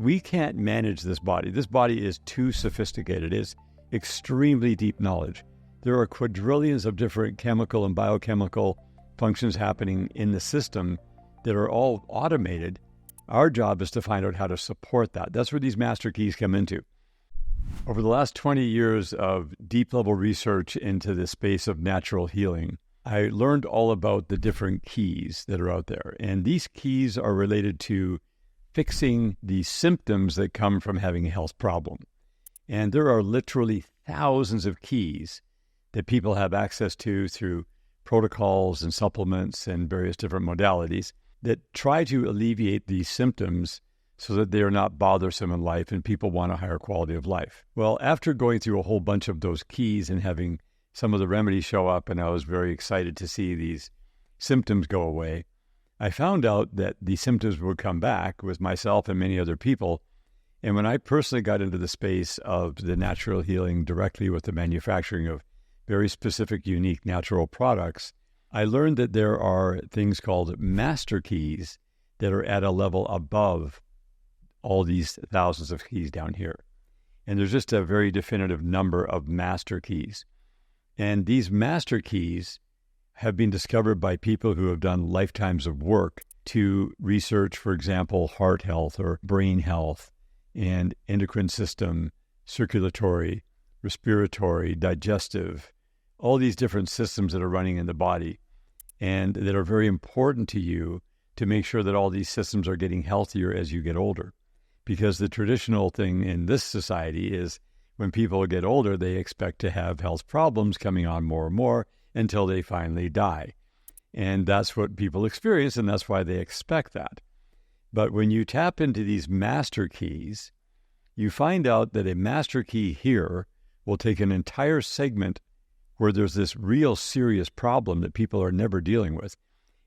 we can't manage this body. This body is too sophisticated. It's extremely deep knowledge. There are quadrillions of different chemical and biochemical functions happening in the system that are all automated. Our job is to find out how to support that. That's where these master keys come into. Over the last 20 years of deep-level research into the space of natural healing, I learned all about the different keys that are out there. And these keys are related to fixing the symptoms that come from having a health problem. And there are literally thousands of keys that people have access to through protocols and supplements and various different modalities that try to alleviate these symptoms so that they are not bothersome in life and people want a higher quality of life. Well, after going through a whole bunch of those keys and having some of the remedies show up, and I was very excited to see these symptoms go away, I found out that the symptoms would come back with myself and many other people. And when I personally got into the space of the natural healing directly with the manufacturing of very specific, unique natural products, I learned that there are things called master keys that are at a level above all these thousands of keys down here. And there's just a very definitive number of master keys. And these master keys have been discovered by people who have done lifetimes of work to research, for example, heart health or brain health and endocrine system, circulatory, respiratory, digestive, all these different systems that are running in the body and that are very important to you to make sure that all these systems are getting healthier as you get older. Because the traditional thing in this society is when people get older, they expect to have health problems coming on more and more until they finally die. And that's what people experience, and that's why they expect that. But when you tap into these master keys, you find out that a master key here will take an entire segment where there's this real serious problem that people are never dealing with.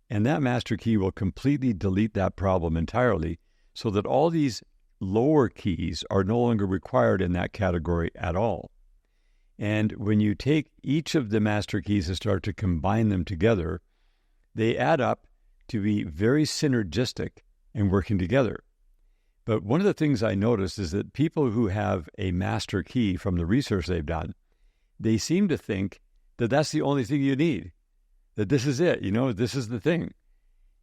And that master key will completely delete that problem entirely so that all these lower keys are no longer required in that category at all. And when you take each of the master keys and start to combine them together, they add up to be very synergistic and working together. But one of the things I noticed is that people who have a master key from the research they've done, they seem to think that that's the only thing you need, that this is it, this is the thing.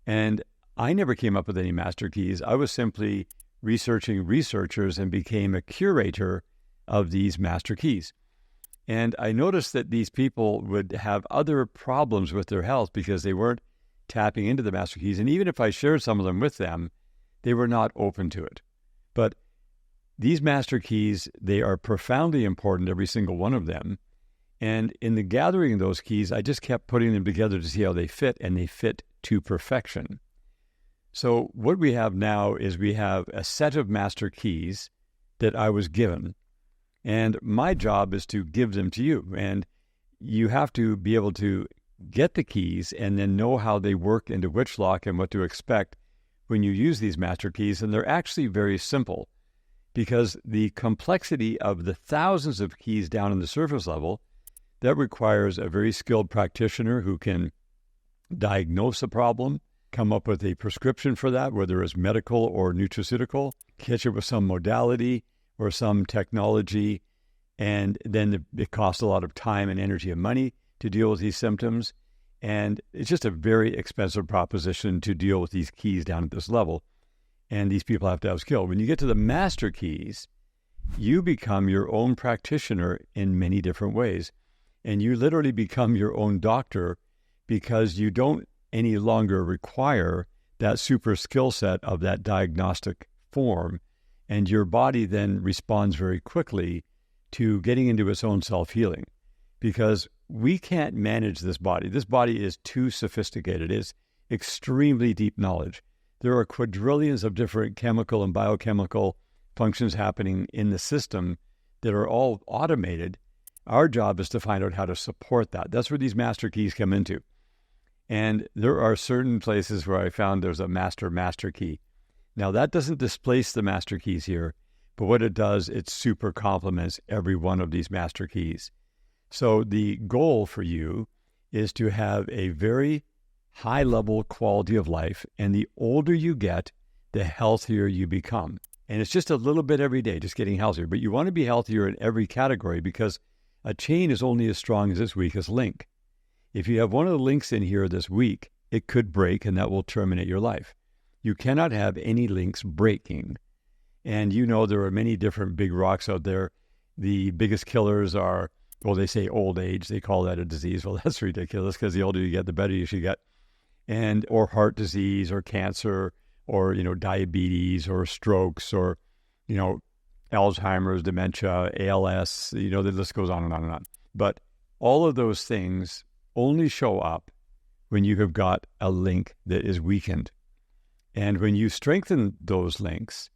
And I never came up with any master keys. I was simply researching researchers and became a curator of these master keys. And I noticed that these people would have other problems with their health because they weren't tapping into the master keys. And even if I shared some of them with them, they were not open to it. But these master keys, they are profoundly important, every single one of them. And in the gathering of those keys, I just kept putting them together to see how they fit, and they fit to perfection. So what we have now is we have a set of master keys that I was given. And my job is to give them to you. And you have to be able to get the keys and then know how they work into which lock and what to expect when you use these master keys. And they're actually very simple because the complexity of the thousands of keys down in the surface level, that requires a very skilled practitioner who can diagnose a problem, come up with a prescription for that, whether it's medical or nutraceutical, catch it with some modality or some technology, and then it costs a lot of time and energy and money to deal with these symptoms. And it's just a very expensive proposition to deal with these keys down at this level. And these people have to have skill. When you get to the master keys, you become your own practitioner in many different ways. And you literally become your own doctor because you don't any longer require that super skill set of that diagnostic form. And your body then responds very quickly to getting into its own self-healing because we can't manage this body. This body is too sophisticated. It's extremely deep knowledge. There are quadrillions of different chemical and biochemical functions happening in the system that are all automated. Our job is to find out how to support that. That's where these master keys come into. And there are certain places where I found there's a master key. Now, that doesn't displace the master keys here, but what it does, it super complements every one of these master keys. So the goal for you is to have a very high-level quality of life, and the older you get, the healthier you become. And it's just a little bit every day, just getting healthier. But you want to be healthier in every category because a chain is only as strong as its weakest link. If you have one of the links in here that's weak, it could break and that will terminate your life. You cannot have any links breaking. And you know there are many different big rocks out there. The biggest killers are, well, they say old age. They call that a disease. Well, that's ridiculous because the older you get, the better you should get. Or heart disease or cancer or, diabetes or strokes or, Alzheimer's, dementia, ALS, the list goes on and on and on. But all of those things only show up when you have got a link that is weakened. And when you strengthen those links,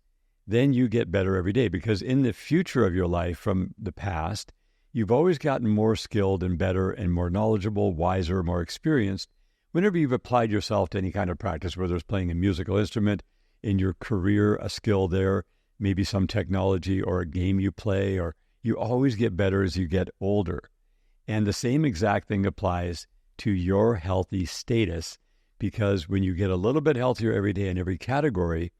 then you get better every day because in the future of your life from the past, you've always gotten more skilled and better and more knowledgeable, wiser, more experienced whenever you've applied yourself to any kind of practice, whether it's playing a musical instrument, in your career, a skill there, maybe some technology or a game you play, or you always get better as you get older. And the same exact thing applies to your healthy status because when you get a little bit healthier every day in every category,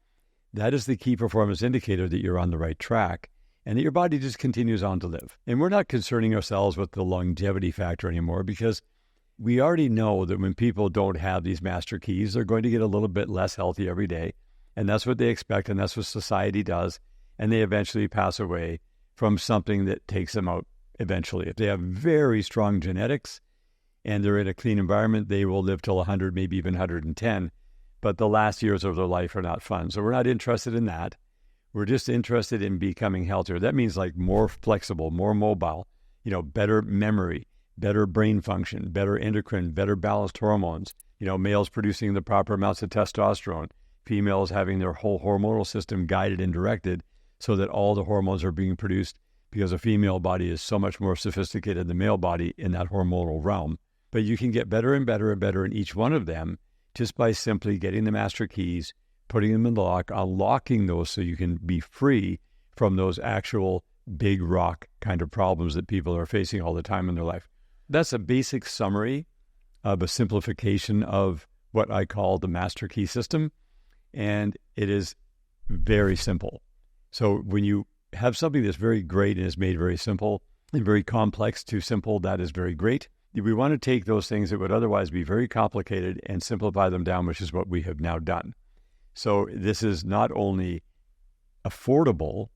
that is the key performance indicator that you're on the right track and that your body just continues on to live. And we're not concerning ourselves with the longevity factor anymore because we already know that when people don't have these master keys, they're going to get a little bit less healthy every day. And that's what they expect, and that's what society does. And they eventually pass away from something that takes them out eventually. If they have very strong genetics and they're in a clean environment, they will live till 100, maybe even 110. But the last years of their life are not fun. So we're not interested in that. We're just interested in becoming healthier. That means like more flexible, more mobile, better memory, better brain function, better endocrine, better balanced hormones, males producing the proper amounts of testosterone, females having their whole hormonal system guided and directed so that all the hormones are being produced because a female body is so much more sophisticated than the male body in that hormonal realm. But you can get better and better and better in each one of them just by simply getting the master keys, putting them in the lock, unlocking those so you can be free from those actual big rock kind of problems that people are facing all the time in their life. That's a basic summary of a simplification of what I call the master key system. And it is very simple. So when you have something that's very great and is made very simple and very complex to simple, that is very great. We want to take those things that would otherwise be very complicated and simplify them down, which is what we have now done. So this is not only affordable,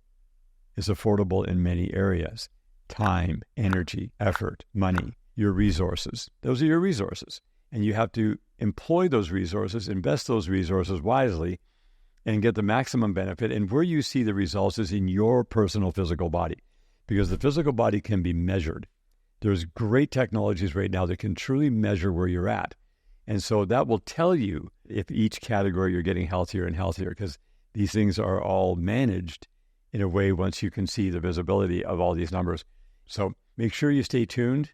it's affordable in many areas. Time, energy, effort, money, your resources. Those are your resources. And you have to employ those resources, invest those resources wisely, and get the maximum benefit. And where you see the results is in your personal physical body, because the physical body can be measured. There's great technologies right now that can truly measure where you're at. And so that will tell you if each category you're getting healthier and healthier, because these things are all managed in a way once you can see the visibility of all these numbers. So make sure you stay tuned.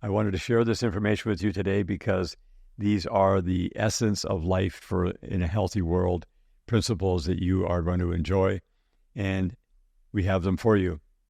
I wanted to share this information with you today because these are the essence of life in a healthy world, principles that you are going to enjoy, and we have them for you.